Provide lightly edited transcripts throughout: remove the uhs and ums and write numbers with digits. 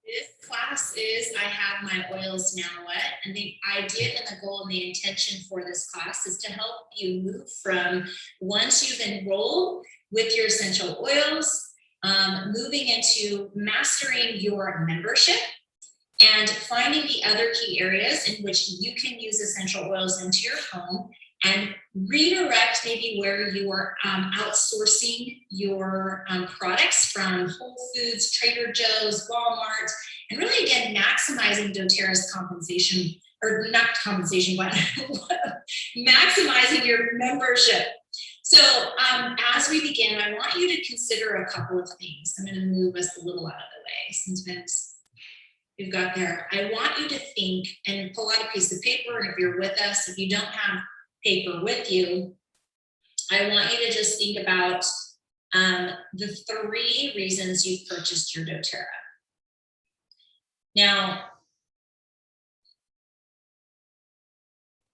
This class is I have my oils now wet, and the idea and the goal and the intention for this class is to help you move from once you've enrolled with your essential oils, moving into mastering your membership and finding the other key areas in which you can use essential oils into your home and redirect maybe where you are outsourcing your products from Whole Foods, Trader Joe's, Walmart, and really again maximizing doTERRA's compensation, or not compensation, but maximizing your membership. So as we begin, I want you to consider a couple of things. I'm going to move us a little out of the way since we've got there. I want you to think and pull out a piece of paper, and if you're with us, if you don't have paper with you, I want you to just think about the 3 reasons you've purchased your doTERRA. Now,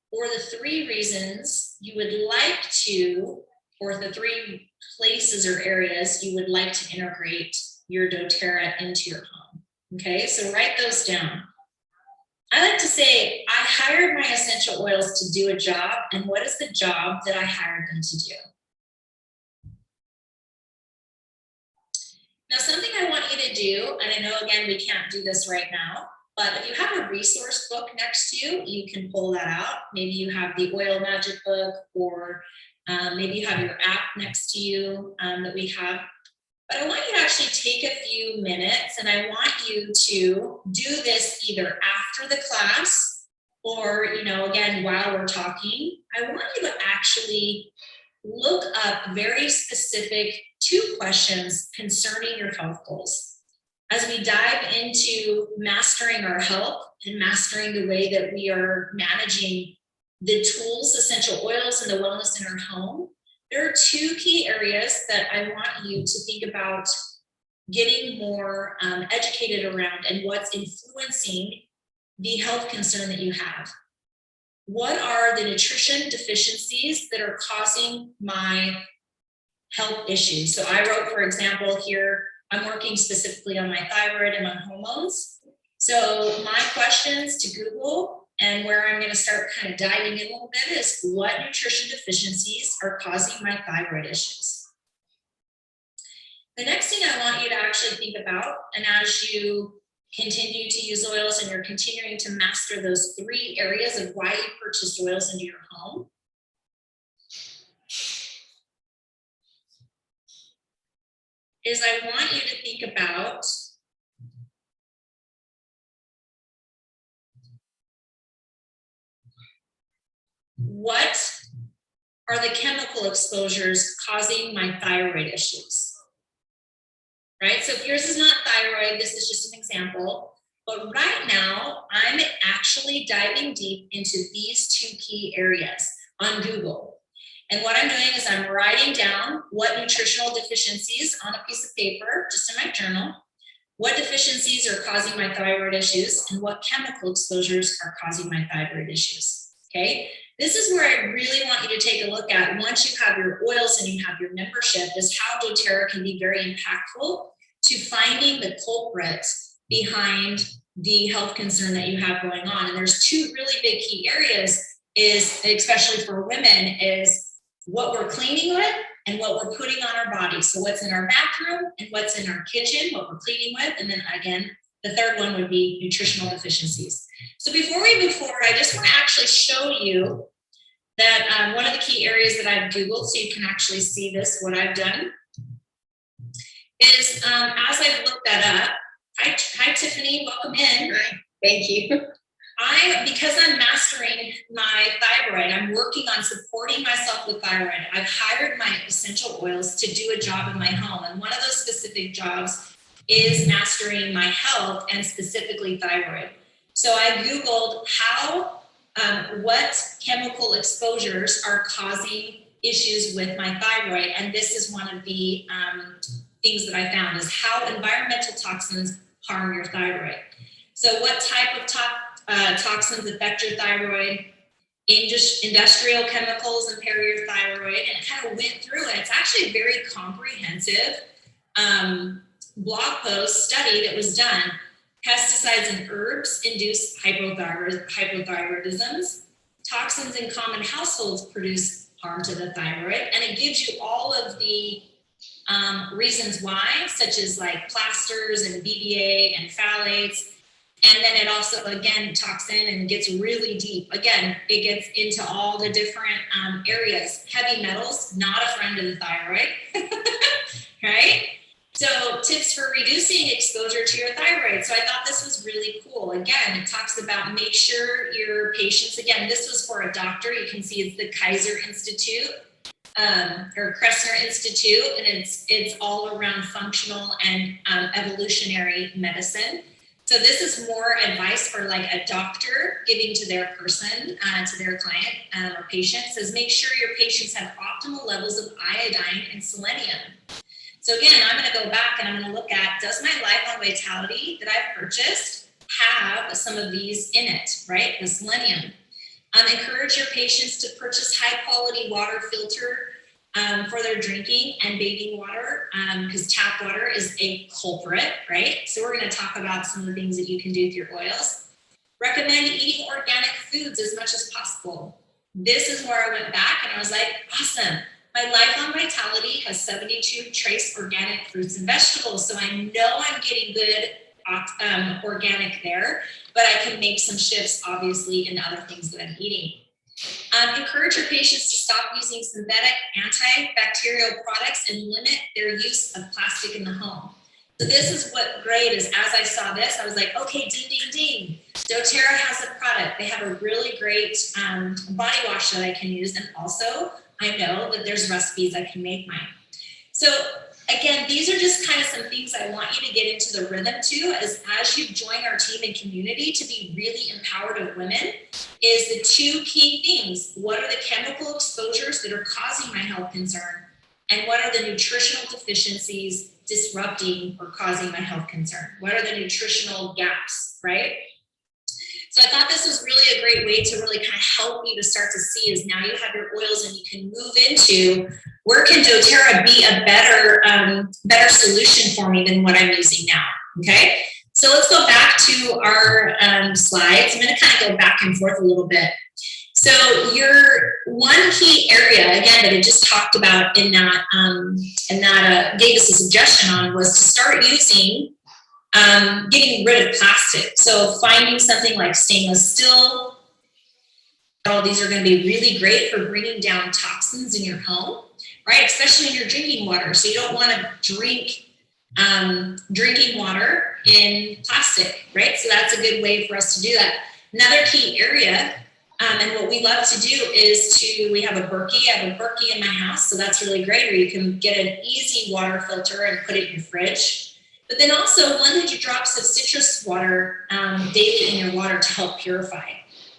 for the 3 reasons you would like to, or the 3 places or areas you would like to integrate your doTERRA into your home. Okay, so write those down. I like to say, I hired my essential oils to do a job, and what is the job that I hired them to do? Now, something I want you to do, and I know again, we can't do this right now, but if you have a resource book next to you, you can pull that out. Maybe you have the Oil Magic book, or maybe you have your app next to you that we have. But I want you to actually take a few minutes, and I want you to do this either after the class or, again, while we're talking. I want you to actually look up very specific 2 questions concerning your health goals. As we dive into mastering our health and mastering the way that we are managing the tools, essential oils, and the wellness in our home, there are 2 key areas that I want you to think about getting more educated around and what's influencing the health concern that you have. What are the nutrition deficiencies that are causing my health issues? So I wrote, for example, here, I'm working specifically on my thyroid and my hormones. So my questions to Google, and where I'm going to start kind of diving in a little bit, is what nutrition deficiencies are causing my thyroid issues? The next thing I want you to actually think about, and as you continue to use oils and you're continuing to master those 3 areas of why you purchased oils into your home, is I want you to think about what are the chemical exposures causing my thyroid issues, right? So if yours is not thyroid, this is just an example. But right now, I'm actually diving deep into these 2 key areas on Google. And what I'm doing is I'm writing down what nutritional deficiencies on a piece of paper, just in my journal, what deficiencies are causing my thyroid issues, and what chemical exposures are causing my thyroid issues, okay? This is where I really want you to take a look at, once you have your oils and you have your membership, is how doTERRA can be very impactful to finding the culprit behind the health concern that you have going on. And there's 2 really big key areas, is especially for women, is what we're cleaning with and what we're putting on our body. So what's in our bathroom and what's in our kitchen, what we're cleaning with. And then again, the 3rd one would be nutritional deficiencies. So before we move forward, I just want to actually show you that one of the key areas that I've Googled, so you can actually see this, what I've done, is as I've looked that up. Hi Tiffany, welcome in. Hi, thank you. Because I'm mastering my thyroid, I'm working on supporting myself with thyroid. I've hired my essential oils to do a job in my home. And one of those specific jobs is mastering my health, and specifically thyroid. So I Googled what chemical exposures are causing issues with my thyroid. And this is one of the things that I found, is how environmental toxins harm your thyroid. So what type of toxins affect your thyroid? Industrial chemicals impair your thyroid, and it kind of went through it. It's actually a very comprehensive blog post study that was done. Pesticides and herbs induce hypothyroidisms. Toxins in common households produce harm to the thyroid, and it gives you all of the reasons why, such as like plasters and BPA and phthalates. And then it also, again, talks in and gets really deep. Again, it gets into all the different areas. Heavy metals, not a friend of the thyroid, right? So tips for reducing exposure to your thyroid. So I thought this was really cool. Again, it talks about make sure your patients, again, this was for a doctor. You can see it's the Kaiser Institute or Kressner Institute, and it's all around functional and evolutionary medicine. So this is more advice for like a doctor giving to their person, to their client or patient. It says make sure your patients have optimal levels of iodine and selenium. So again, I'm going to go back and I'm going to look at, does my Lifelong Vitality that I've purchased have some of these in it, right? The selenium. Encourage your patients to purchase high quality water filter for their drinking and bathing water, because tap water is a culprit, right? So we're going to talk about some of the things that you can do with your oils. Recommend eating organic foods as much as possible. This is where I went back and I was like, awesome. My Lifelong Vitality has 72 trace organic fruits and vegetables. So I know I'm getting good organic there, but I can make some shifts, obviously, in other things that I'm eating. Encourage your patients to stop using synthetic antibacterial products and limit their use of plastic in the home. So this is what great is. As I saw this, I was like, okay, ding, ding, ding. doTERRA has a product. They have a really great body wash that I can use. And also, I know that there's recipes I can make mine. So again, these are just kind of some things I want you to get into the rhythm to as you join our team and community to be really empowered of women is the two key things. What are the chemical exposures that are causing my health concern? And what are the nutritional deficiencies disrupting or causing my health concern? What are the nutritional gaps, right? So I thought this was really a great way to really kind of help you to start to see is now you have your oils and you can move into where can doTERRA be a better solution for me than what I'm using now, okay? So let's go back to our slides. I'm gonna kind of go back and forth a little bit. So your one key area, again, that I just talked about in that gave us a suggestion on was to start using getting rid of plastic. So finding something like stainless steel. All these are going to be really great for bringing down toxins in your home, right? Especially in your drinking water. So you don't want to drink drinking water in plastic, right? So that's a good way for us to do that. Another key area, and what we love to do is we have a Berkey. I have a Berkey in my house, so that's really great. Or you can get an easy water filter and put it in your fridge. But then also 100 drops of citrus water daily in your water to help purify.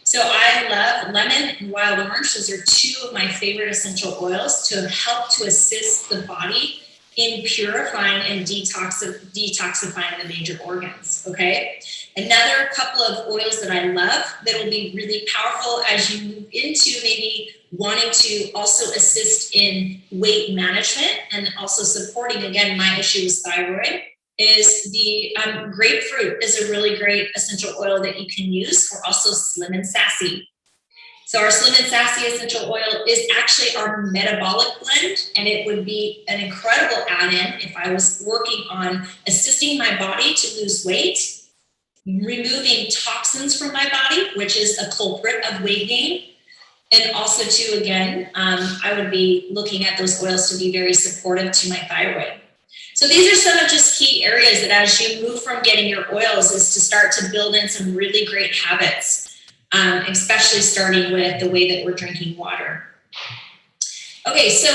So I love lemon and wild orange. Those are two of my favorite essential oils to help to assist the body in purifying and detoxifying the major organs, okay? Another couple of oils that I love that will be really powerful as you move into maybe wanting to also assist in weight management and also supporting, again, my issue is thyroid, is the grapefruit is a really great essential oil that you can use for also Slim and Sassy. So our Slim and Sassy essential oil is actually our metabolic blend, and it would be an incredible add-in if I was working on assisting my body to lose weight, removing toxins from my body, which is a culprit of weight gain, and also too, again, I would be looking at those oils to be very supportive to my thyroid. So these are some of just key areas that as you move from getting your oils is to start to build in some really great habits, especially starting with the way that we're drinking water. Okay, so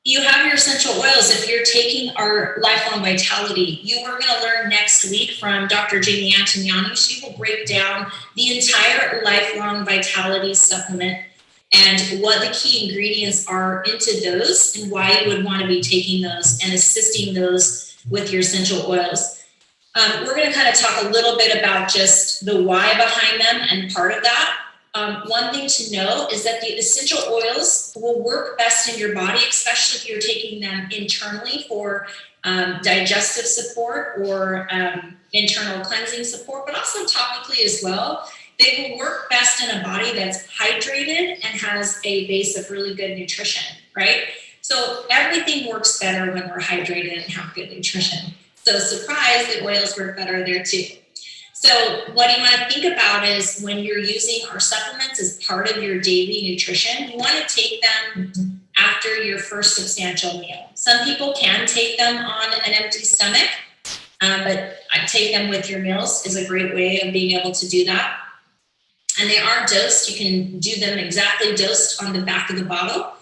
you have your essential oils. If you're taking our Lifelong Vitality, you are going to learn next week from Dr. Jamie Antoniani. She will break down the entire Lifelong Vitality supplement and what the key ingredients are into those and why you would want to be taking those and assisting those with your essential oils. We're going to kind of talk a little bit about just the why behind them and part of that. one thing to know is that the essential oils will work best in your body, especially if you're taking them internally for digestive support or internal cleansing support, but also topically as well. They will work best in a body that's hydrated and has a base of really good nutrition, right? So everything works better when we're hydrated and have good nutrition. So surprise, the oils work better there too. So what you want to think about is when you're using our supplements as part of your daily nutrition, you want to take them after your first substantial meal. Some people can take them on an empty stomach, but I take them with your meals is a great way of being able to do that. And they are dosed. You can do them exactly dosed on the back of the bottle.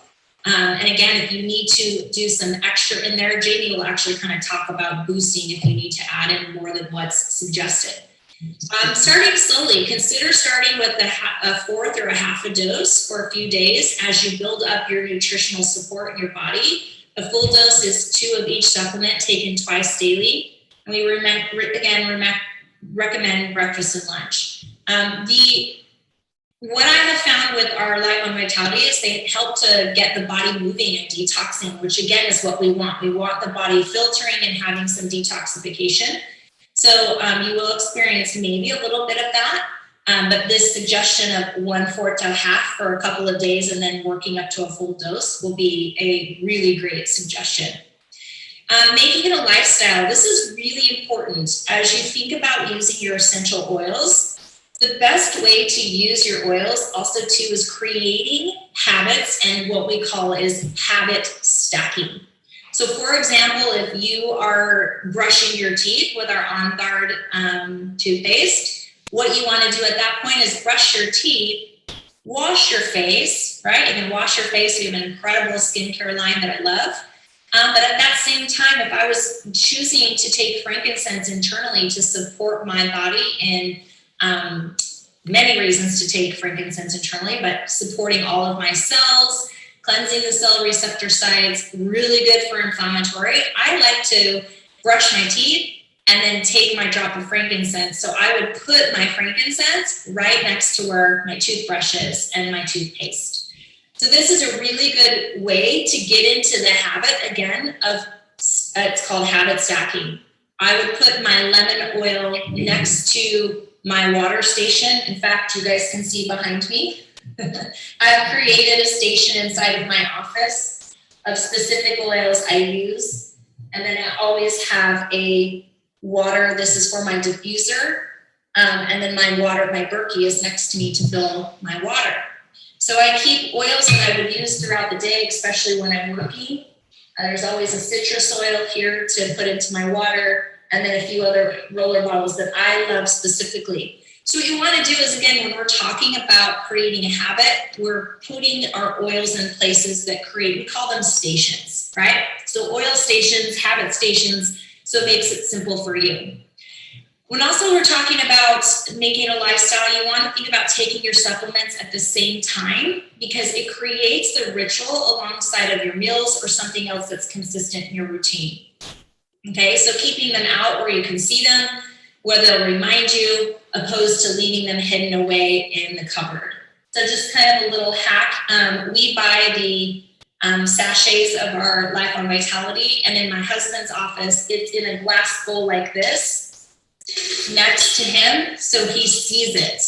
And again, if you need to do some extra in there, Jamie will actually kind of talk about boosting if you need to add in more than what's suggested. Starting slowly, consider starting with a fourth or a half a dose for a few days as you build up your nutritional support in your body. A full dose is 2 of each supplement taken twice daily. And we recommend breakfast and lunch. What I have found with our Life on Vitality is they help to get the body moving and detoxing, which again is what we want. We want the body filtering and having some detoxification. So you will experience maybe a little bit of that, but this suggestion of 1/4 to a half for a couple of days and then working up to a full dose will be a really great suggestion. Making it a lifestyle. This is really important as you think about using your essential oils. The best way to use your oils also too is creating habits, and what we call is habit stacking. So for example, if you are brushing your teeth with our On Guard toothpaste, what you want to do at that point is brush your teeth, wash your face, right? You can wash your face. We have an incredible skincare line that I love. But at that same time, if I was choosing to take frankincense internally to support my body in many reasons to take frankincense internally, but supporting all of my cells, cleansing the cell receptor sites, really good for inflammatory. I like to brush my teeth and then take my drop of frankincense. So I would put my frankincense right next to where my toothbrush is and my toothpaste. So this is a really good way to get into the habit again of, it's called habit stacking. I would put my lemon oil next to my water station. In fact, you guys can see behind me, I've created a station inside of my office of specific oils I use. And then I always have a water. This is for my diffuser. And then my water, my Berkey is next to me to fill my water. So I keep oils that I would use throughout the day, especially when I'm working. There's always a citrus oil here to put into my water, and then a few other roller bottles that I love specifically. So what you want to do is, again, when we're talking about creating a habit, we're putting our oils in places that create, we call them stations, right? So oil stations, habit stations, so it makes it simple for you. When also we're talking about making a lifestyle, you want to think about taking your supplements at the same time because it creates the ritual alongside of your meals or something else that's consistent in your routine. Okay, so keeping them out where you can see them, where they'll remind you, opposed to leaving them hidden away in the cupboard. So just kind of a little hack. We buy the sachets of our Life on Vitality, and in my husband's office, it's in a glass bowl like this next to him, so he sees it.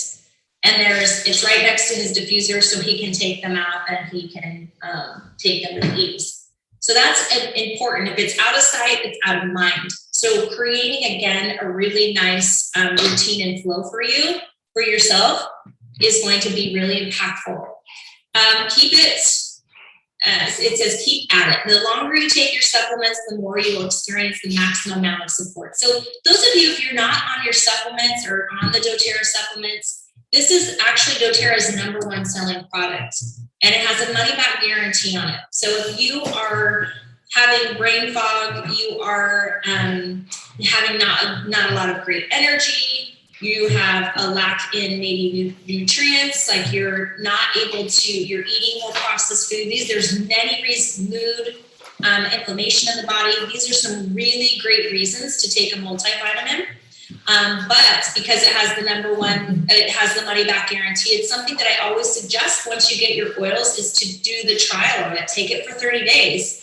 And it's right next to his diffuser, so he can take them out and he can take them with ease. So that's important. If it's out of sight, it's out of mind. So creating, again, a really nice routine and flow for you, for yourself, is going to be really impactful. Keep it, it says keep at it. The longer you take your supplements, the more you will experience the maximum amount of support. So those of you, if you're not on your supplements or on the doTERRA supplements, this is actually doTERRA's #1 selling product. And it has a money-back guarantee on it. So if you are having brain fog, you are having not a lot of great energy, you have a lack in maybe nutrients, like you're eating more processed food. There's many reasons, mood, inflammation in the body. These are some really great reasons to take a multivitamin. But because it has it has the money back guarantee, it's something that I always suggest once you get your oils is to do the trial of it. Take it for 30 days.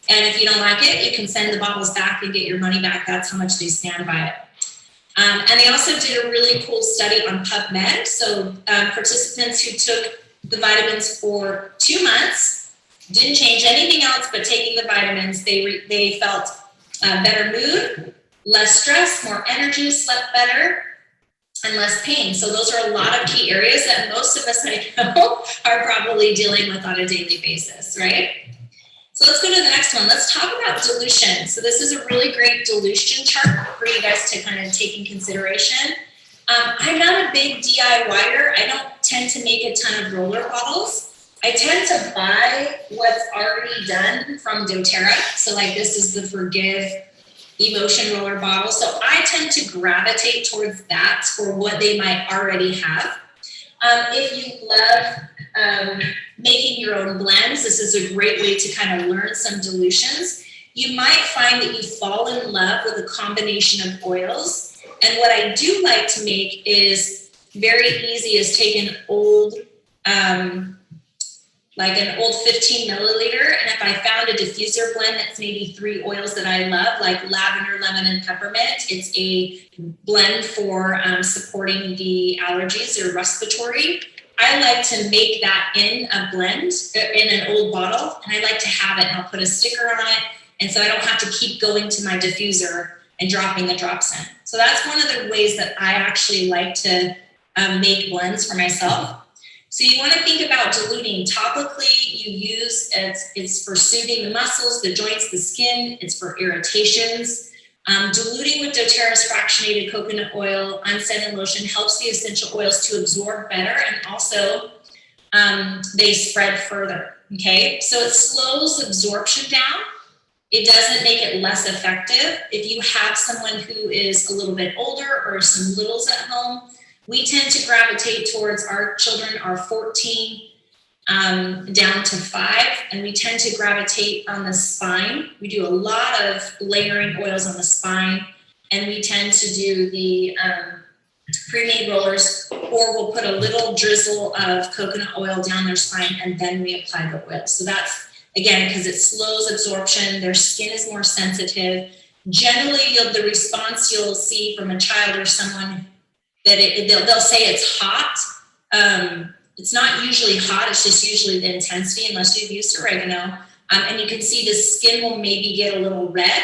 And if you don't like it, you can send the bottles back and get your money back. That's how much they stand by it. And they also did a really cool study on PubMed. So participants who took the vitamins for 2 months, didn't change anything else but taking the vitamins, they felt better mood, less stress, more energy, slept better, and less pain. So those are a lot of key areas that most of us I know are probably dealing with on a daily basis, right? So let's go to the next one. Let's talk about dilution. So this is a really great dilution chart for you guys to kind of take in consideration. I'm not a big DIYer. I don't tend to make a ton of roller bottles. I tend to buy what's already done from doTERRA. So like this is the Forgive Emotion Roller bottle. So I tend to gravitate towards that for what they might already have. If you love making your own blends, this is a great way to kind of learn some dilutions. You might find that you fall in love with a combination of oils. And what I do like to make is very easy is take an old, like an old 15 milliliter. And if I found a diffuser blend that's maybe 3 oils that I love, like lavender, lemon, and peppermint, it's a blend for supporting the allergies or respiratory. I like to make that in a blend, in an old bottle, and I like to have it, and I'll put a sticker on it. And so I don't have to keep going to my diffuser and dropping the drops in. So that's one of the ways that I actually like to make blends for myself. So you want to think about diluting topically. You use it's for soothing the muscles, the joints, the skin. It's for irritations. Diluting with doTERRA's fractionated coconut oil, unscented lotion helps the essential oils to absorb better, and also they spread further. Okay, so it slows absorption down. It doesn't make it less effective. If you have someone who is a little bit older or some littles at home, we tend to gravitate towards our children are 14 down to 5, and we tend to gravitate on the spine. We do a lot of layering oils on the spine, and we tend to do the pre-made rollers, or we'll put a little drizzle of coconut oil down their spine, and then we apply the oil. So that's, again, because it slows absorption, their skin is more sensitive. Generally, the response you'll see from a child or someone that they'll say it's hot. It's not usually hot, it's just usually the intensity, unless you've used oregano. And you can see the skin will maybe get a little red.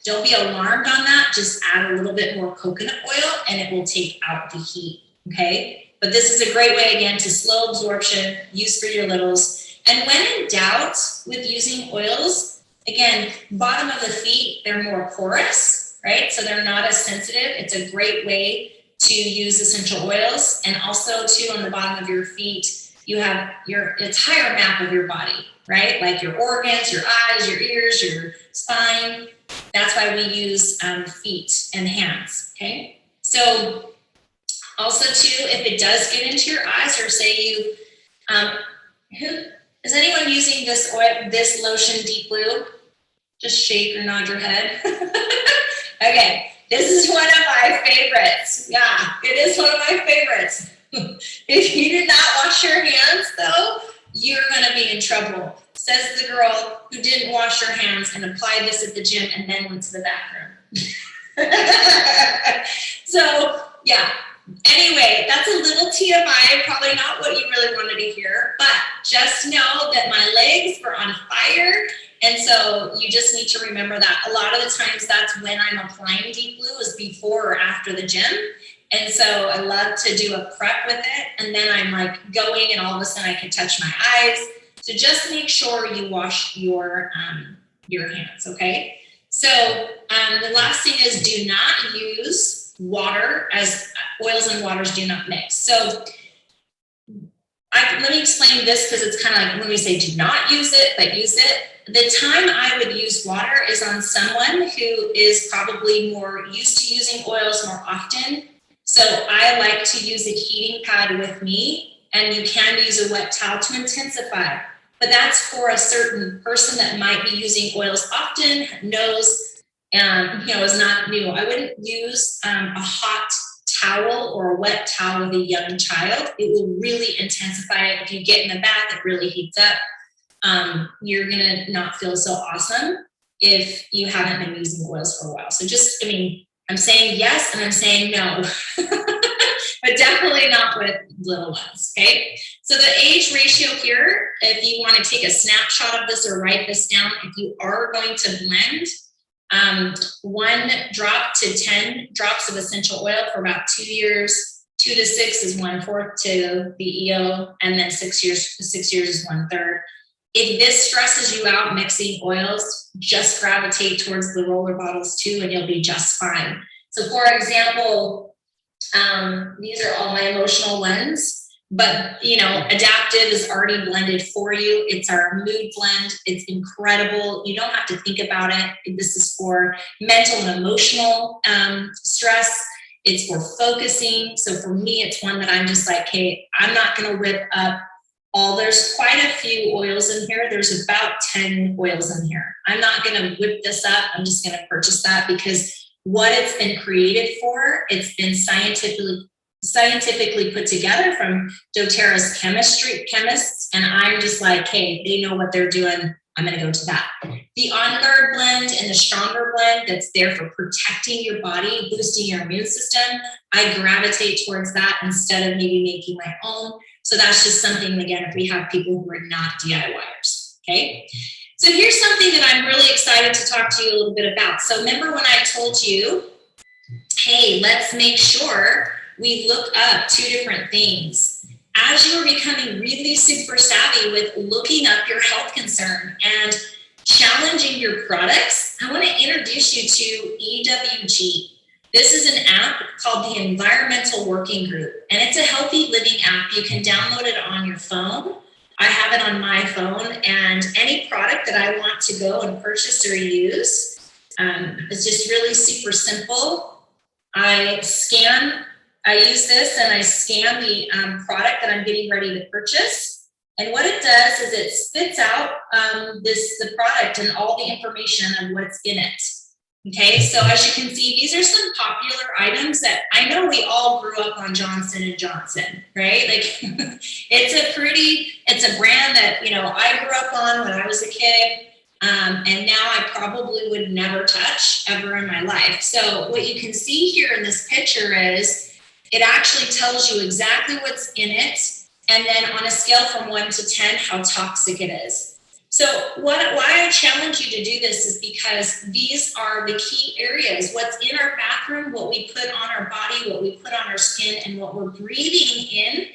Don't be alarmed on that. Just add a little bit more coconut oil and it will take out the heat, okay? But this is a great way, again, to slow absorption, use for your littles. And when in doubt with using oils, again, bottom of the feet, they're more porous, right? So they're not as sensitive. It's a great way to use essential oils. And also too, on the bottom of your feet, you have your entire map of your body, right? Like your organs, your eyes, your ears, your spine. That's why we use feet and hands, okay? So also too, if it does get into your eyes, or say you, is anyone using this oil, this lotion, Deep Blue? Just shake or nod your head. Okay. This is one of my favorites. Yeah, it is one of my favorites. If you did not wash your hands, though, you're going to be in trouble. Says the girl who didn't wash her hands and applied this at the gym and then went to the bathroom. So, yeah. Anyway, that's a little TMI, probably not what you really wanted to hear, but just know that my legs were on fire. And so you just need to remember that. A lot of the times that's when I'm applying Deep Blue is before or after the gym. And so I love to do a prep with it. And then I'm like going and all of a sudden I can touch my eyes. So just make sure you wash your hands, okay? So the last thing is do not use water, as oils and waters do not mix. So let me explain this, because it's kind of like when we say do not use it, but use it. The time I would use water is on someone who is probably more used to using oils more often. So I like to use a heating pad with me, and you can use a wet towel to intensify. But that's for a certain person that might be using oils often, knows, is not you. I wouldn't use a hot towel or a wet towel with a young child. It will really intensify it. If you get in the bath, it really heats up. You're gonna not feel so awesome if you haven't been using oils for a while. So just, I'm saying yes and I'm saying no, but definitely not with little ones, okay? So the age ratio here, if you want to take a snapshot of this or write this down, if you are going to blend 1 drop to 10 drops of essential oil for about 2 years, 2 to 6 is 1/4 to the EO, and then 6 years is 1/3. If this stresses you out mixing oils, just gravitate towards the roller bottles too, and you'll be just fine. So for example, these are all my emotional ones, but Adaptive is already blended for you. It's our mood blend. It's incredible. You don't have to think about it. This is for mental and emotional stress. It's for focusing. So for me, it's one that I'm just like, hey, I'm not going to whip up there's quite a few oils in here. There's about 10 oils in here. I'm not going to whip this up. I'm just going to purchase that because what it's been created for, it's been scientifically put together from doTERRA's chemists. And I'm just like, hey, they know what they're doing. I'm going to go to that. The On Guard blend and the Stronger blend that's there for protecting your body, boosting your immune system, I gravitate towards that instead of maybe making my own. So that's just something, again, if we have people who are not DIYers, okay? So here's something that I'm really excited to talk to you a little bit about. So remember when I told you, hey, let's make sure we look up 2 different things. As you are becoming really super savvy with looking up your health concern and challenging your products, I want to introduce you to EWG. This is an app called the Environmental Working Group, and it's a healthy living app. You can download it on your phone. I have it on my phone, and any product that I want to go and purchase or use is just really super simple. I use this and I scan the product that I'm getting ready to purchase. And what it does is it spits out the product and all the information of what's in it. Okay, so as you can see, these are some popular items that I know we all grew up on Johnson & Johnson, right? Like it's a brand that, I grew up on when I was a kid. And now I probably would never touch ever in my life. So what you can see here in this picture is it actually tells you exactly what's in it. And then on a scale from 1 to 10, how toxic it is. So why I challenge you to do this is because these are the key areas. What's in our bathroom, what we put on our body, what we put on our skin, and what we're breathing in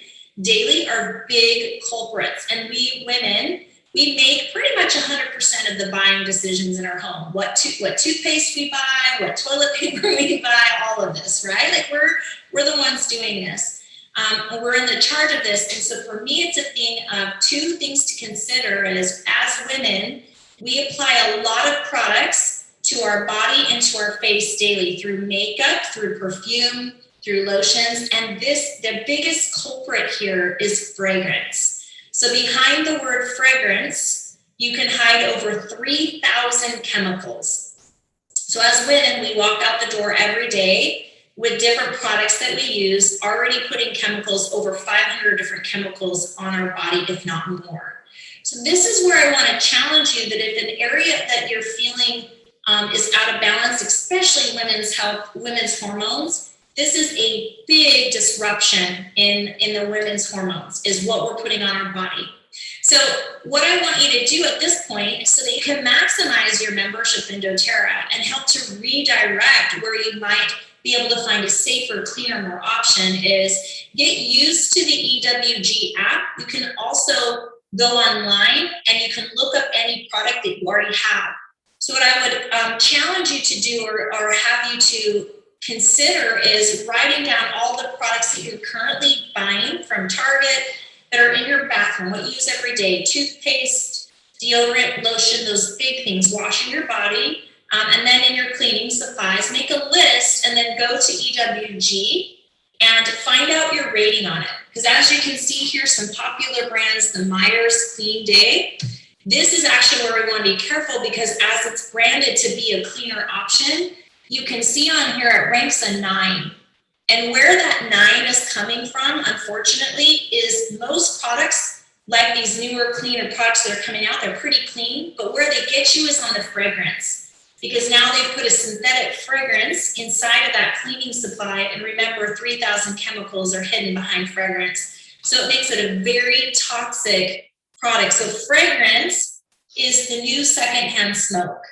daily are big culprits. And we women, we make pretty much 100% of the buying decisions in our home. What toothpaste we buy, what toilet paper we buy, all of this, right? Like we're the ones doing this. We're in the charge of this. And so for me, it's a thing of 2 things to consider is as women, we apply a lot of products to our body and to our face daily through makeup, through perfume, through lotions. And the biggest culprit here is fragrance. So behind the word fragrance, you can hide over 3,000 chemicals. So as women, we walk out the door every day with different products that we use, already putting chemicals, over 500 different chemicals on our body, if not more. So this is where I want to challenge you that if an area that you're feeling is out of balance, especially women's health, women's hormones, this is a big disruption in the women's hormones, is what we're putting on our body. So what I want you to do at this point, so that you can maximize your membership in doTERRA and help to redirect where you might be able to find a safer, cleaner, more option, is get used to the EWG app. You can also go online and you can look up any product that you already have. So what I would challenge you to do or have you to consider is writing down all the products that you're currently buying from Target that are in your bathroom, what you use every day, toothpaste, deodorant, lotion, those big things, washing your body, and then in your cleaning supplies, make a list and then go to EWG and find out your rating on it. Because as you can see here, some popular brands, the Myers Clean Day, this is actually where we want to be careful because as it's branded to be a cleaner option, you can see on here it ranks a 9. And where that 9 is coming from, unfortunately, is most products, like these newer, cleaner products that are coming out, they're pretty clean, but where they get you is on the fragrance. Because now they've put a synthetic fragrance inside of that cleaning supply, and remember, 3,000 chemicals are hidden behind fragrance. So it makes it a very toxic product. So fragrance is the new secondhand smoke.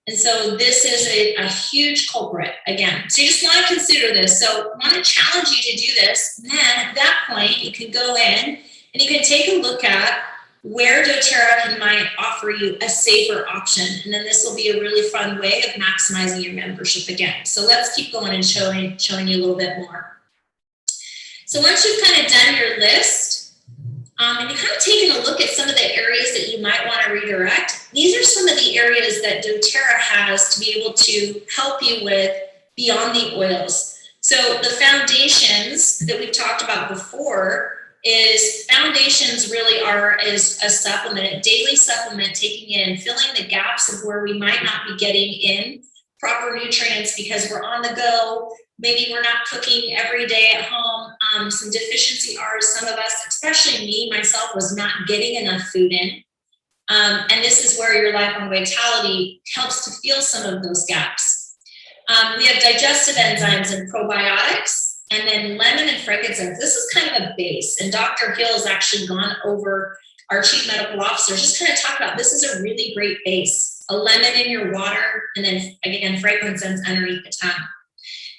And so this is a huge culprit again. So you just want to consider this. So I want to challenge you to do this. And then at that point, you can go in and you can take a look at where doTERRA might offer you a safer option. And then this will be a really fun way of maximizing your membership again. So let's keep going and showing you a little bit more. So once you've kind of done your list, and you've kind of taken a look at some of the areas that you might want to redirect, these are some of the areas that doTERRA has to be able to help you with beyond the oils. So the foundations that we've talked about before is foundations really is a supplement, a daily supplement, taking in, filling the gaps of where we might not be getting in proper nutrients because we're on the go. Maybe we're not cooking every day at home. Some deficiency are some of us, especially me, myself, was not getting enough food in. And this is where your Lifelong Vitality helps to fill some of those gaps. We have digestive enzymes and probiotics, and then lemon and frankincense. This is kind of a base, and Dr. Hill has actually gone over, our chief medical officer, just kind of talk about this is a really great base. A lemon in your water, and then again, frankincense underneath the tongue.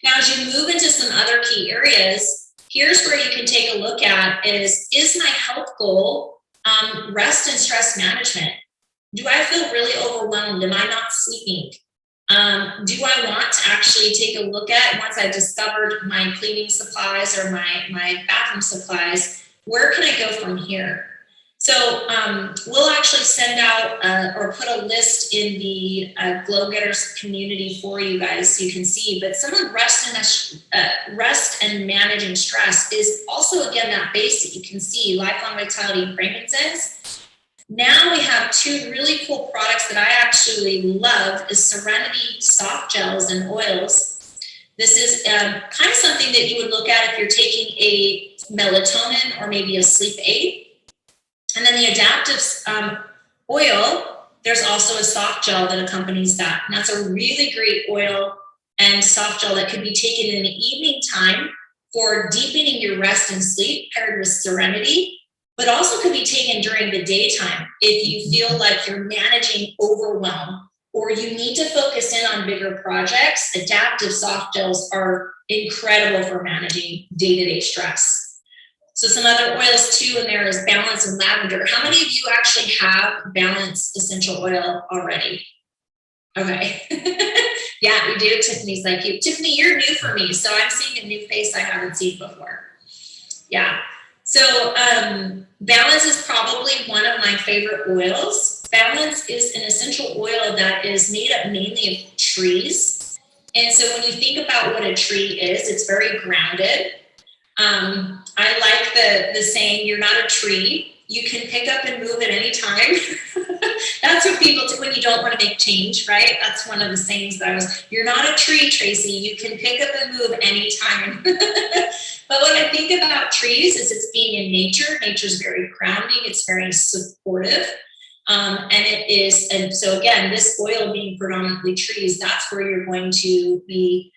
Now, as you move into some other key areas, here's where you can take a look at is my health goal rest and stress management? Do I feel really overwhelmed? Am I not sleeping? Do I want to actually take a look at, once I've discovered my cleaning supplies or my bathroom supplies, where can I go from here? So we'll actually send out or put a list in the Glow Getters community for you guys so you can see. But some of rest and managing stress is also, again, that base that you can see, Lifelong Vitality and frankincense. Now we have two really cool products that I actually love is Serenity soft gels and oils. This is kind of something that you would look at if you're taking a melatonin or maybe a sleep aid. And then the adaptive oil, there's also a soft gel that accompanies that. And that's a really great oil and soft gel that could be taken in the evening time for deepening your rest and sleep paired with Serenity, but also could be taken during the daytime if you feel like you're managing overwhelm or you need to focus in on bigger projects. Adaptive soft gels are incredible for managing day-to-day stress. So some other oils too in there is Balance and Lavender. How many of you actually have Balance essential oil already? Okay. Yeah, you do. Tiffany's like you. Tiffany, you're new for me, so I'm seeing a new face I haven't seen before. Yeah. So Balance is probably one of my favorite oils. Balance is an essential oil that is made up mainly of trees. And so when you think about what a tree is, it's very grounded. I like the saying, you're not a tree. You can pick up and move at any time. That's what people do when you don't want to make change, right? That's one of the sayings that you're not a tree, Tracy. You can pick up and move anytime. But when I think about trees, is it's being in nature. Nature's very grounding. It's very supportive. And it is, and so again, this oil being predominantly trees, that's where you're going to be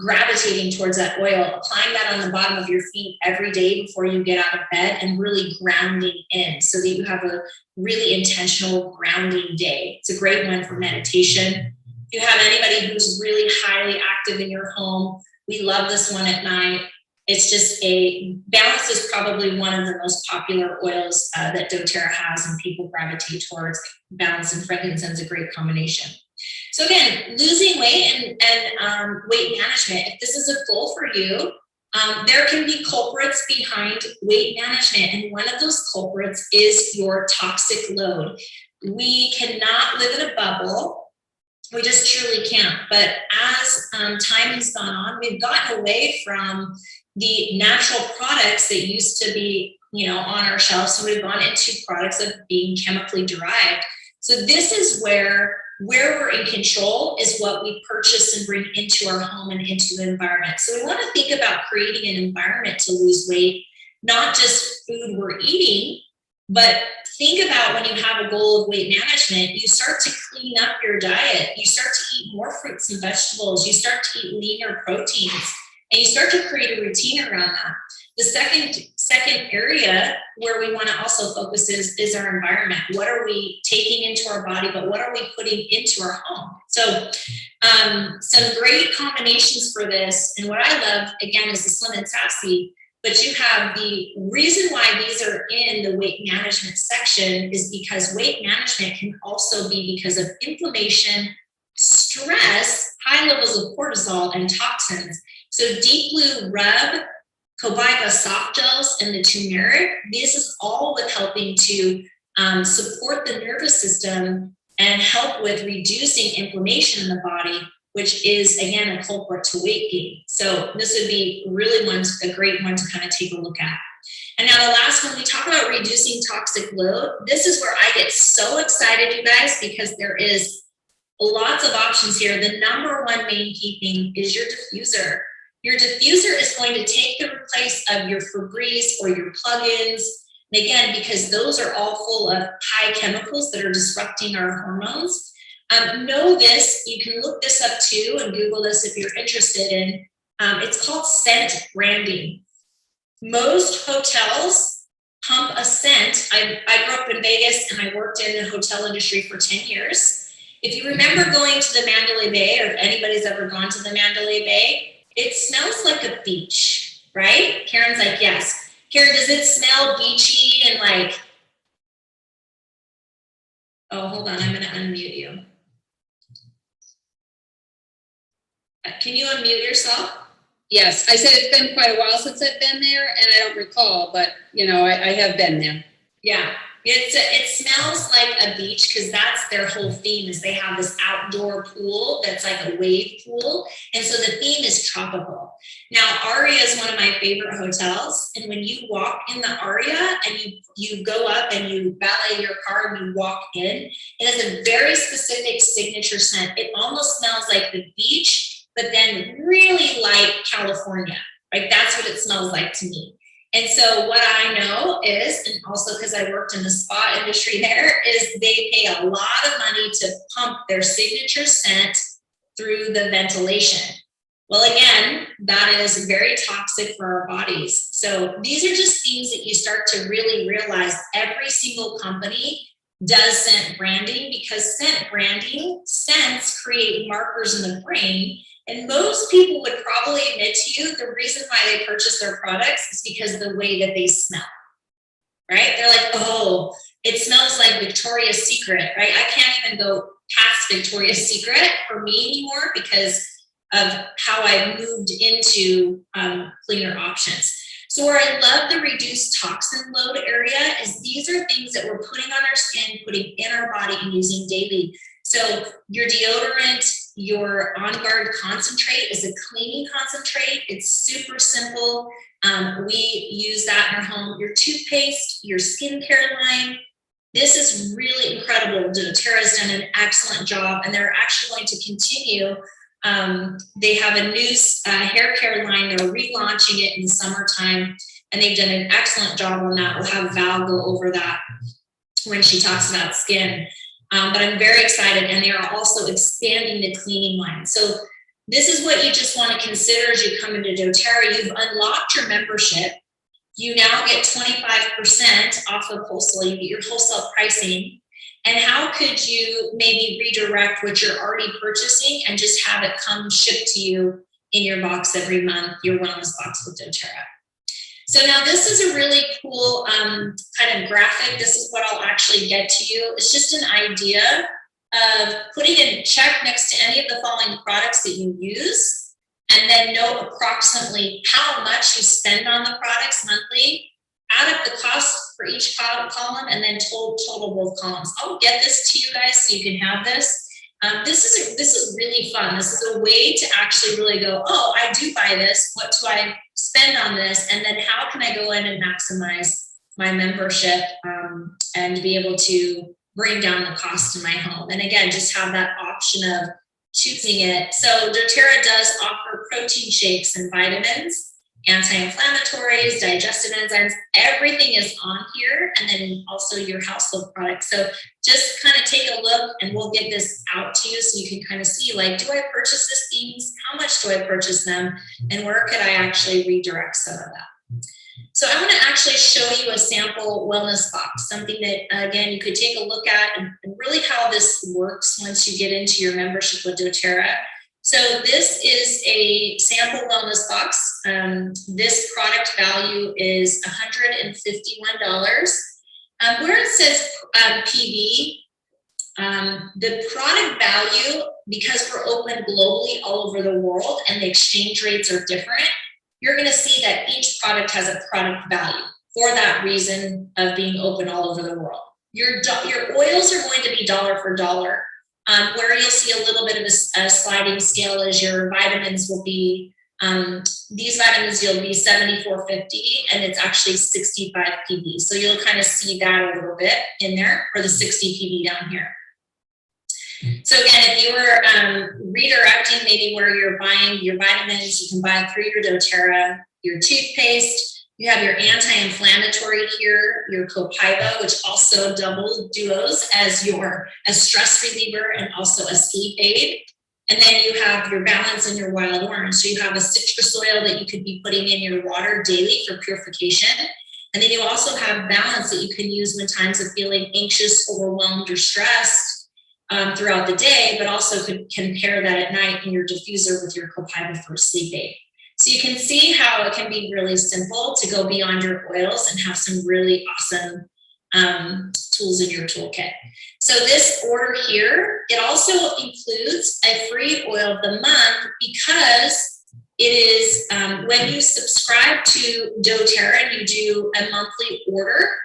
gravitating towards that oil, applying that on the bottom of your feet every day before you get out of bed and really grounding in so that you have a really intentional grounding day. It's a great one for meditation. If you have anybody who's really highly active in your home, we love this one at night. It's just Balance is probably one of the most popular oils that doTERRA has and people gravitate towards. Balance and frankincense is a great combination. So again, losing weight and weight management, if this is a goal for you, there can be culprits behind weight management. And one of those culprits is your toxic load. We cannot live in a bubble. We just truly can't. But as time has gone on, we've gotten away from the natural products that used to be, on our shelves. So we've gone into products of being chemically derived. So this is where where we're in control is what we purchase and bring into our home and into the environment. So we want to think about creating an environment to lose weight, not just food we're eating, but think about when you have a goal of weight management, you start to clean up your diet. You start to eat more fruits and vegetables. You start to eat leaner proteins, and you start to create a routine around that. The second area where we want to also focus is our environment. What are we taking into our body, but what are we putting into our home? So some great combinations for this. And what I love, again, is the Slim and Sassy. But you have the reason why these are in the weight management section is because weight management can also be because of inflammation, stress, high levels of cortisol, and toxins. So Deep Blue Rub, Cobaiba soft gels, and the turmeric, this is all with helping to support the nervous system and help with reducing inflammation in the body, which is, again, a culprit to weight gain. So this would be really a great one to kind of take a look at. And now the last one, we talk about reducing toxic load. This is where I get so excited, you guys, because there is lots of options here. The number one main key thing is your diffuser. Your diffuser is going to take the place of your Febreze or your plugins. And again, because those are all full of high chemicals that are disrupting our hormones. Know this, you can look this up too and Google this if you're interested in. It's called scent branding. Most hotels pump a scent. I grew up in Vegas and I worked in the hotel industry for 10 years. If you remember going to the Mandalay Bay, or if anybody's ever gone to the Mandalay Bay, it smells like a beach, right? Karen's like, yes. Karen, does it smell beachy and like, oh, hold on, I'm gonna unmute you. Can you unmute yourself? Yes, I said it's been quite a while since I've been there, and I don't recall, but you know, I have been there. Yeah, it smells like a beach because that's their whole theme. Is they have this outdoor pool that's like a wave pool, and so the theme is tropical. Now, Aria is one of my favorite hotels, and when you walk in the Aria and you go up and you valet your car and you walk in, it has a very specific signature scent. It almost smells like the beach, but then really like California, right? That's what it smells like to me. And so what I know is, and also because I worked in the spa industry there, is they pay a lot of money to pump their signature scent through the ventilation. Well, again, that is very toxic for our bodies. So these are just things that you start to really realize every single company does scent branding, because scent branding, scents create markers in the brain. And most people would probably admit to you the reason why they purchase their products is because of the way that they smell, right? They're like, oh, it smells like Victoria's Secret, right? I can't even go past Victoria's Secret for me anymore because of how I moved into cleaner options. So where I love the reduced toxin load area is these are things that we're putting on our skin, putting in our body, and using daily. So your deodorant, your On Guard concentrate is a cleaning concentrate. It's super simple. We use that in our home. Your toothpaste, your skincare line. This is really incredible. doTERRA has done an excellent job, and they're actually going to continue. They have a new hair care line. They're relaunching it in the summertime, and they've done an excellent job on that. We'll have Val go over that when she talks about skin. But I'm very excited, and they are also expanding the cleaning line. So this is what you just want to consider as you come into doTERRA. You've unlocked your membership. You now get 25% off of wholesale. You get your wholesale pricing. And how could you maybe redirect what you're already purchasing and just have it come shipped to you in your box every month, your wellness box with doTERRA? So now this is a really cool kind of graphic. This is what I'll actually get to you. It's just an idea of putting a check next to any of the following products that you use, and then know approximately how much you spend on the products monthly. Add up the cost for each column, and then total both columns. I'll get this to you guys so you can have this. This is really fun. This is a way to actually really go, oh, I do buy this. What do I spend on this? And then how can I go in and maximize my membership and be able to bring down the cost in my home. And again, just have that option of choosing it. So doTERRA does offer protein shakes and vitamins, anti-inflammatories, digestive enzymes, everything is on here. And then also your household products. So just kind of take a look and we'll get this out to you so you can kind of see, like, do I purchase these things? How much do I purchase them? And where could I actually redirect some of that? So I want to actually show you a sample wellness box, something that, again, you could take a look at and really how this works once you get into your membership with doTERRA. So this is a sample wellness box. This product value is $151. Where it says PB, the product value, because we're open globally all over the world and the exchange rates are different, you're going to see that each product has a product value for that reason of being open all over the world. Your oils are going to be dollar for dollar. Where you'll see a little bit of a sliding scale is your vitamins will be, these vitamins you'll be $74.50 and it's actually 65 PB. So you'll kind of see that a little bit in there for the 60 PB down here. So again, if you were redirecting maybe where you're buying your vitamins, you can buy through your doTERRA, your toothpaste, you have your anti-inflammatory here, your Copaiba, which also duos as a stress reliever and also a sleep aid. And then you have your balance and your wild orange. So you have a citrus oil that you could be putting in your water daily for purification. And then you also have balance that you can use when times of feeling anxious, overwhelmed, or stressed throughout the day, but also can pair that at night in your diffuser with your Copaiba for a sleep aid. So you can see how it can be really simple to go beyond your oils and have some really awesome tools in your toolkit. So this order here, it also includes a free oil of the month because it is when you subscribe to doTERRA and you do a monthly order,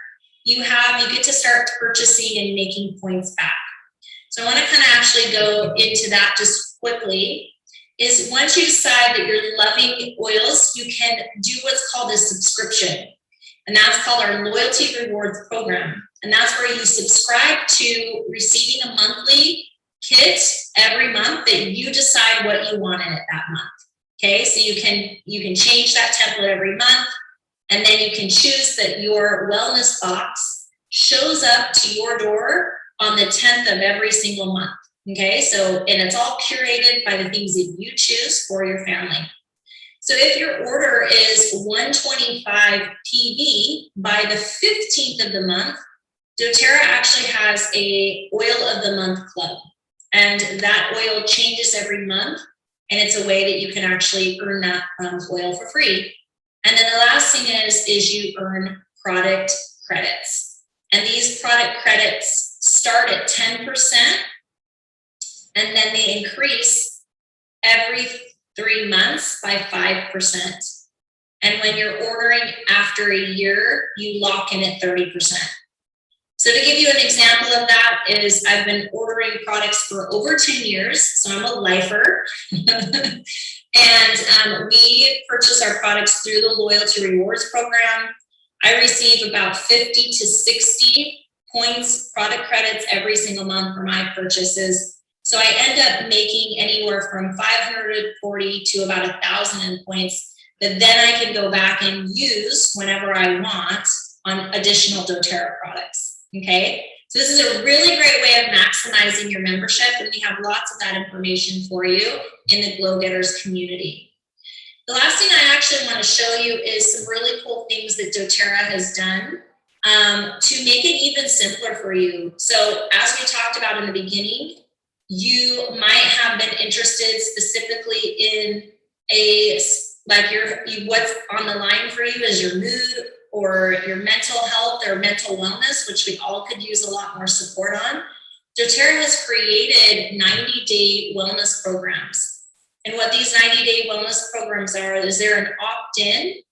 you get to start purchasing and making points back. So I want to kind of actually go into that just quickly, is once you decide that you're loving oils, you can do what's called a subscription. And that's called our loyalty rewards program. And that's where you subscribe to receiving a monthly kit every month that you decide what you want in it that month. Okay, so you can change that template every month, and then you can choose that your wellness box shows up to your door on the 10th of every single month. Okay, so, and it's all curated by the things that you choose for your family. So if your order is 125 PB by the 15th of the month, doTERRA actually has a oil of the month club. And that oil changes every month. And it's a way that you can actually earn that oil for free. And then the last thing is you earn product credits. And these product credits start at 10%, and then they increase every 3 months by 5%. And when you're ordering after a year, you lock in at 30%. So to give you an example of that is I've been ordering products for over 10 years, so I'm a lifer. And we purchase our products through the Loyalty Rewards program. I receive about 50 to 60 points, product credits every single month for my purchases. So I end up making anywhere from 540 to about 1,000 points that then I can go back and use whenever I want on additional doTERRA products. Okay, so this is a really great way of maximizing your membership, and we have lots of that information for you in the Glow Getters community. The last thing I actually want to show you is some really cool things that doTERRA has done to make it even simpler for you. So as we talked about in the beginning, you might have been interested specifically in what's on the line for you is your mood or your mental health or mental wellness, which we all could use a lot more support on. doTERRA has created 90-day wellness programs. And what these 90-day wellness programs are is they're an opt-in.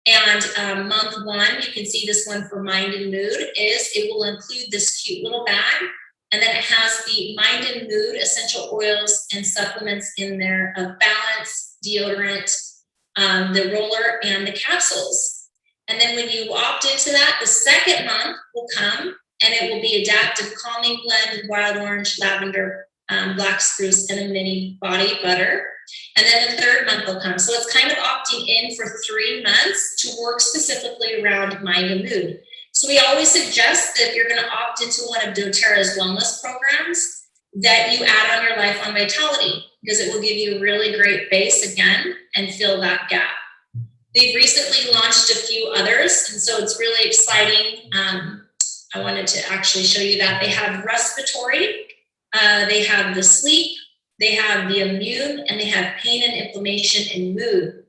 And month one, you can see this one for mind and mood, is it will include this cute little bag. And then it has the mind and mood essential oils and supplements in there of balance, deodorant, the roller, and the capsules. And then when you opt into that, the second month will come and it will be adaptive calming blend, wild orange, lavender, black spruce, and a mini body butter. And then the third month will come. So it's kind of opting in for 3 months to work specifically around mind and mood. So we always suggest that if you're going to opt into one of doTERRA's wellness programs, that you add on your Life on Vitality, because it will give you a really great base again and fill that gap. They've recently launched a few others, and so it's really exciting. I wanted to actually show you that. They have respiratory, they have the sleep, they have the immune, and they have pain and inflammation and mood.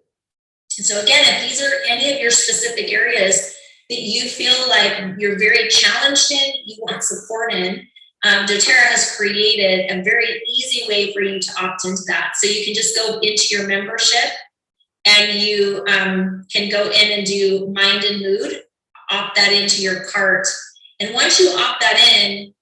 And so again, if these are any of your specific areas that you feel like you're very challenged in, you want support in, doTERRA has created a very easy way for you to opt into that. So you can just go into your membership and you can go in and do mind and mood, opt that into your cart. And once you opt that in,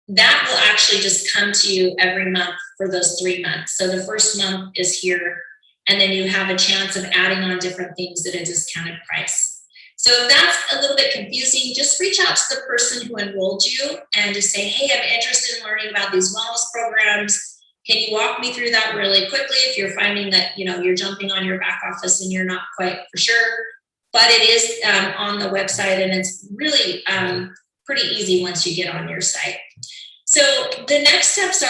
that will actually just come to you every month for those 3 months. So the first month is here, and then you have a chance of adding on different things at a discounted price. So if that's a little bit confusing, just reach out to the person who enrolled you and just say, hey, I'm interested in learning about these wellness programs. Can you walk me through that really quickly if you're finding that, you know, you're jumping on your back office and you're not quite for sure. But it is on the website, and it's really pretty easy once you get on your site. So the next steps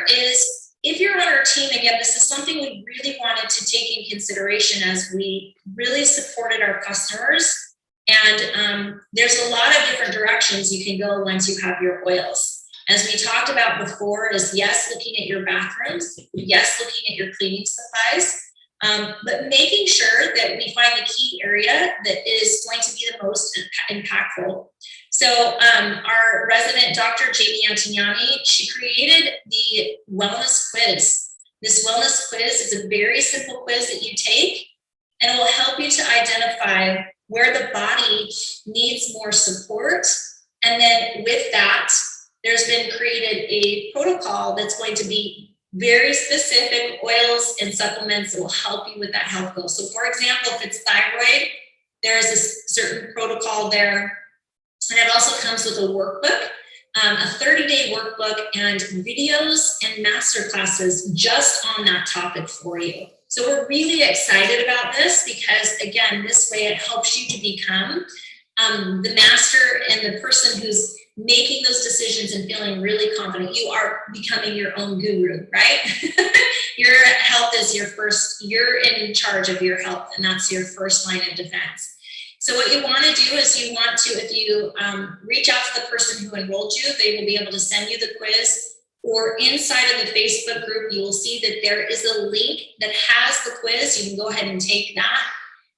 is, if you're on our team, again, this is something we really wanted to take in consideration as we really supported our customers. And there's a lot of different directions you can go once you have your oils. As we talked about before, is yes, looking at your bathrooms, yes, looking at your cleaning supplies, but making sure that we find the key area that is going to be the most impactful. So our resident Dr. Jamie Antognani, she created the wellness quiz. This wellness quiz is a very simple quiz that you take, and it will help you to identify where the body needs more support. And then with that, there's been created a protocol that's going to be very specific oils and supplements that will help you with that health goal. So for example, if it's thyroid, there is a certain protocol there. And it also comes with a workbook, a 30-day workbook, and videos and master classes just on that topic for you. So we're really excited about this because, again, this way it helps you to become the master and the person who's making those decisions and feeling really confident. You are becoming your own guru, right? Your health is you're in charge of your health, and that's your first line of defense. So what you want to do is you want to, if you reach out to the person who enrolled you, they will be able to send you the quiz, or inside of the Facebook group, you will see that there is a link that has the quiz. You can go ahead and take that.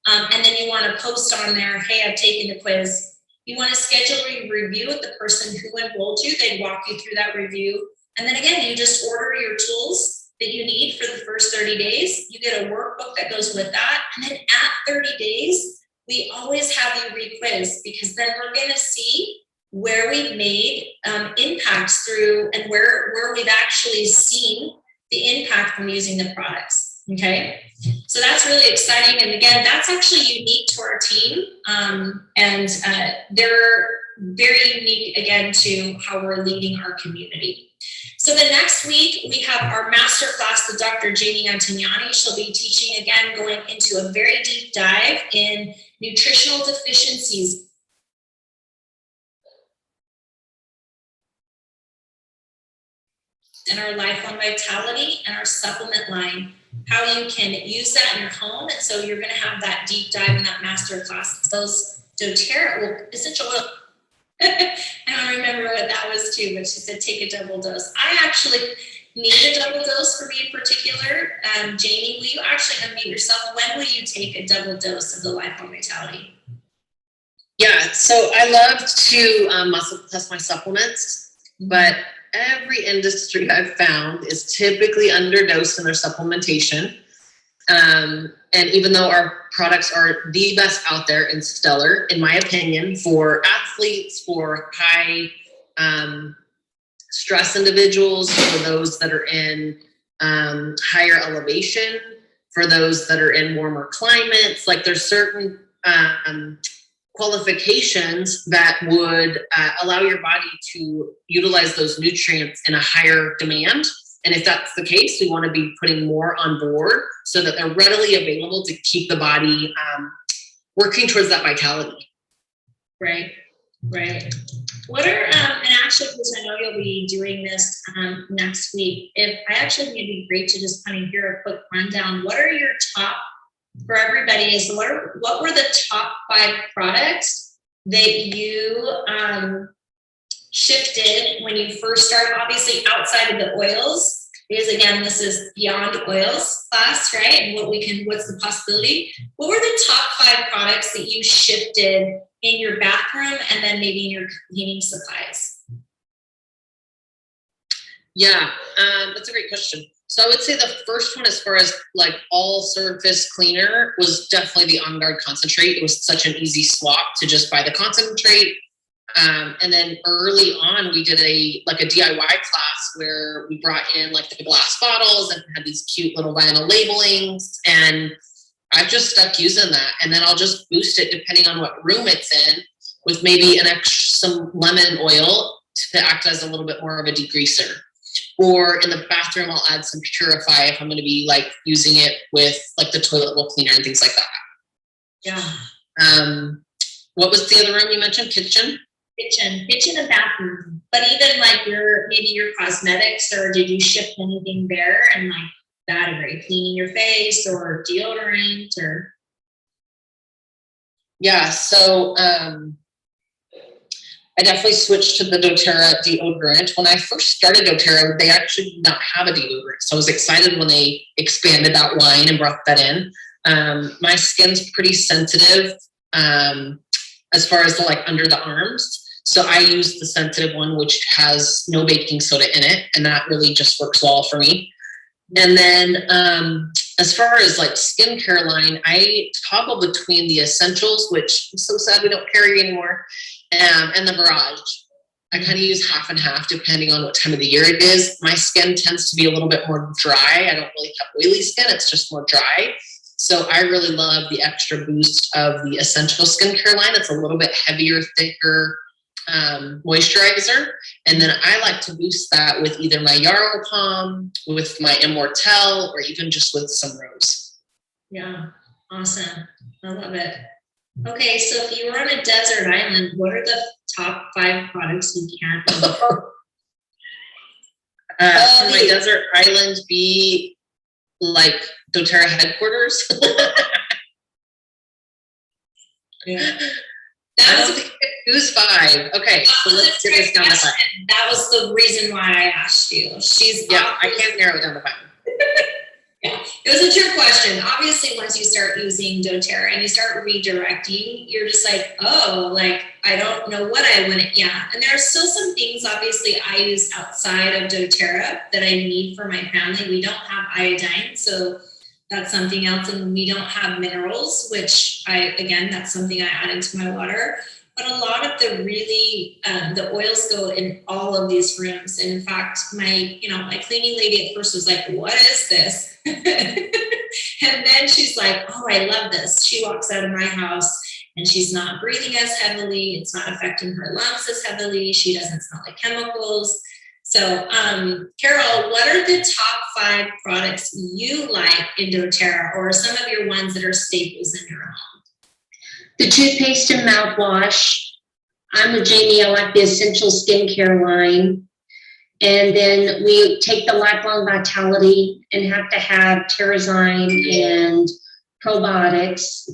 And then you want to post on there, hey, I've taken the quiz. You want to schedule a review with the person who enrolled you. They walk you through that review. And then again, you just order your tools that you need for the first 30 days. You get a workbook that goes with that. And then at 30 days, we always have you re-quiz, because then we're going to see where we've made impacts through, and where we've actually seen the impact from using the products. Okay, so that's really exciting. And again, that's actually unique to our team. And they're very unique, again, to how we're leading our community. So the next week, we have our masterclass with Dr. Jamie Antognani. She'll be teaching, again, going into a very deep dive in nutritional deficiencies. And our Life on Vitality and our supplement line, how you can use that in your home. And so you're going to have that deep dive in that master class. Those doTERRA essential oil. I don't remember what that was too, but she said take a double dose. I actually need a double dose for me in particular. Jamie, will you actually unmute yourself? When will you take a double dose of the Life on Vitality? Yeah, so I love to muscle test my supplements, but every industry I've found is typically underdosed in their supplementation. And even though our products are the best out there and stellar, in my opinion, for athletes, for high stress individuals, for those that are in higher elevation, for those that are in warmer climates, like there's certain qualifications that would allow your body to utilize those nutrients in a higher demand. And if that's the case, we want to be putting more on board so that they're readily available to keep the body working towards that vitality. Right, right. What are, and actually, because I know you'll be doing this next week, if I actually think it'd be great to just kind of hear a quick rundown. What are your top, for everybody, is what were the top 5 products that you shifted when you first started, obviously outside of the oils, because again, this is beyond oils class, right? And what's the possibility? What were the top 5 products that you shifted in your bathroom and then maybe in your cleaning supplies? Yeah, that's a great question. So I would say the first one, as far as like all surface cleaner, was definitely the On Guard concentrate. It was such an easy swap to just buy the concentrate. And then early on, we did a DIY class where we brought in like the glass bottles and had these cute little vinyl labelings. And I've just stuck using that. And then I'll just boost it depending on what room it's in with maybe some lemon oil to act as a little bit more of a degreaser. Or in the bathroom, I'll add some Purify if I'm going to be like using it with like the toilet bowl cleaner and things like that. Yeah. What was the other room you mentioned? Kitchen And bathroom. But even like maybe your cosmetics, or did you shift anything there? And like that, are you cleaning your face or deodorant or? Yeah, so I definitely switched to the doTERRA deodorant. When I first started doTERRA, they actually did not have a deodorant. So I was excited when they expanded that line and brought that in. My skin's pretty sensitive as far as like under the arms. So I use the sensitive one, which has no baking soda in it. And that really just works well for me. And then as far as like skincare line, I toggle between the essentials, which I'm so sad we don't carry anymore, and the Barrage. I kind of use half and half depending on what time of the year it is. My skin tends to be a little bit more dry. I don't really have oily skin. It's just more dry. So I really love the extra boost of the essential skincare line. It's a little bit heavier, thicker moisturizer. And then I like to boost that with either my Yarrow Palm, with my Immortelle, or even just with some rose. Yeah, awesome. I love it. Okay, so if you were on a desert island, what are the top 5 products you can't eat? Can my desert island be like doTERRA headquarters? Yeah. I don't think who's 5. Okay, so let's get this down to 5. That was the reason why I asked you. I can't narrow it down to 5. Yeah, it was a trick question. Obviously, once you start using doTERRA and you start redirecting, you're just like, oh, like, I don't know what I want. Yeah, and there are still some things, obviously, I use outside of doTERRA that I need for my family. We don't have iodine, so that's something else. And we don't have minerals, which that's something I add into my water. But a lot of the the oils go in all of these rooms. And in fact, my cleaning lady at first was like, what is this? And then she's like, oh, I love this. She walks out of my house and she's not breathing as heavily. It's not affecting her lungs as heavily. She doesn't smell like chemicals. So, Carol, what are the top 5 products you like in doTERRA, or some of your ones that are staples in your home? The toothpaste and mouthwash. I'm with Jamie. I like the essential skincare line. And then we take the lifelong vitality and have to have Terrazyme and probiotics.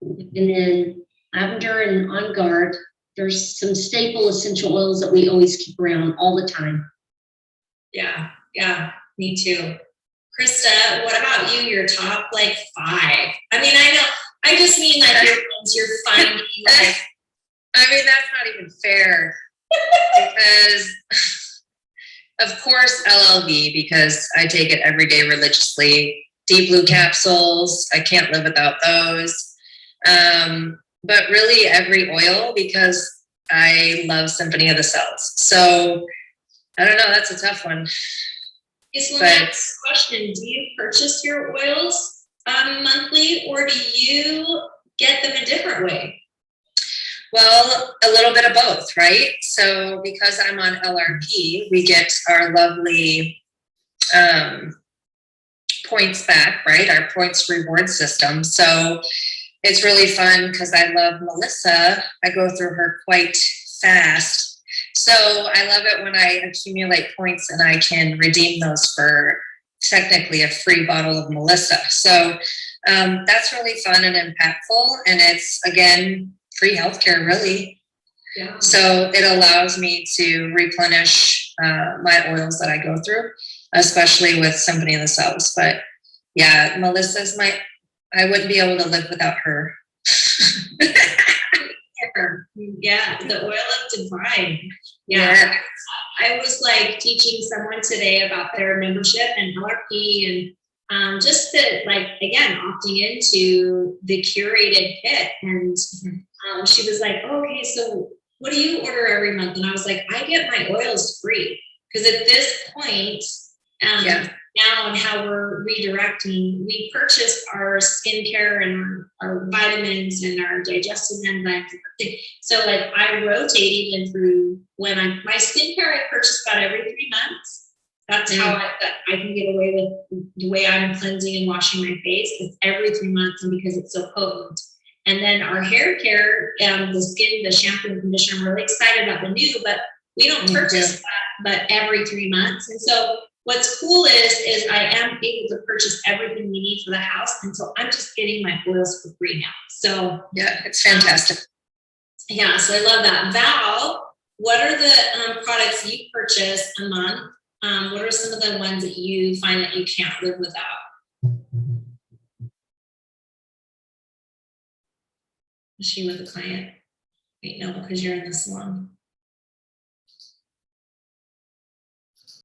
And then lavender and On Guard. There's some staple essential oils that we always keep around all the time. Yeah, me too. Krista, what about you? Your top 5? I mean, I just mean like your ones you're finding like. I mean, that's not even fair because, of course, LLV, because I take it every day religiously. Deep Blue capsules, I can't live without those. But really every oil, because I love Symphony of the Cells. So I don't know, that's a tough one. Next question, do you purchase your oils monthly, or do you get them a different way? Well, a little bit of both, right? So because I'm on LRP, we get our lovely points back, right? Our points reward system. So it's really fun because I love Melissa. I go through her quite fast. So I love it when I accumulate points and I can redeem those for technically a free bottle of Melissa. So that's really fun and impactful. And it's, again, free healthcare, really. Yeah. So it allows me to replenish my oils that I go through, especially with Symphony of the South. But yeah, Melissa's I wouldn't be able to live without her. Yeah, the oil of divine. Yeah. I was like teaching someone today about their membership and LRP and just the, like, again, opting into the curated kit. And she was like, oh, okay, so what do you order every month? And I was like, I get my oils free. Because at this point, now and how we're redirecting, we purchased our skincare and our vitamins and our digestive enzymes. So like I rotate even through when my skincare I purchase about every 3 months. That's how I can get away with the way I'm cleansing and washing my face. It's every 3 months, and because it's so potent. And then our hair care and the shampoo and conditioner, we're really excited about the new, but we don't purchase that but every 3 months. And so what's cool is I am able to purchase everything we need for the house. And so I'm just getting my oils for free now. So yeah, it's fantastic. Yeah, so I love that. Val, what are the products you purchase a month? What are some of the ones that you find that you can't live without? Is she with a client? Wait, no, because you're in the salon.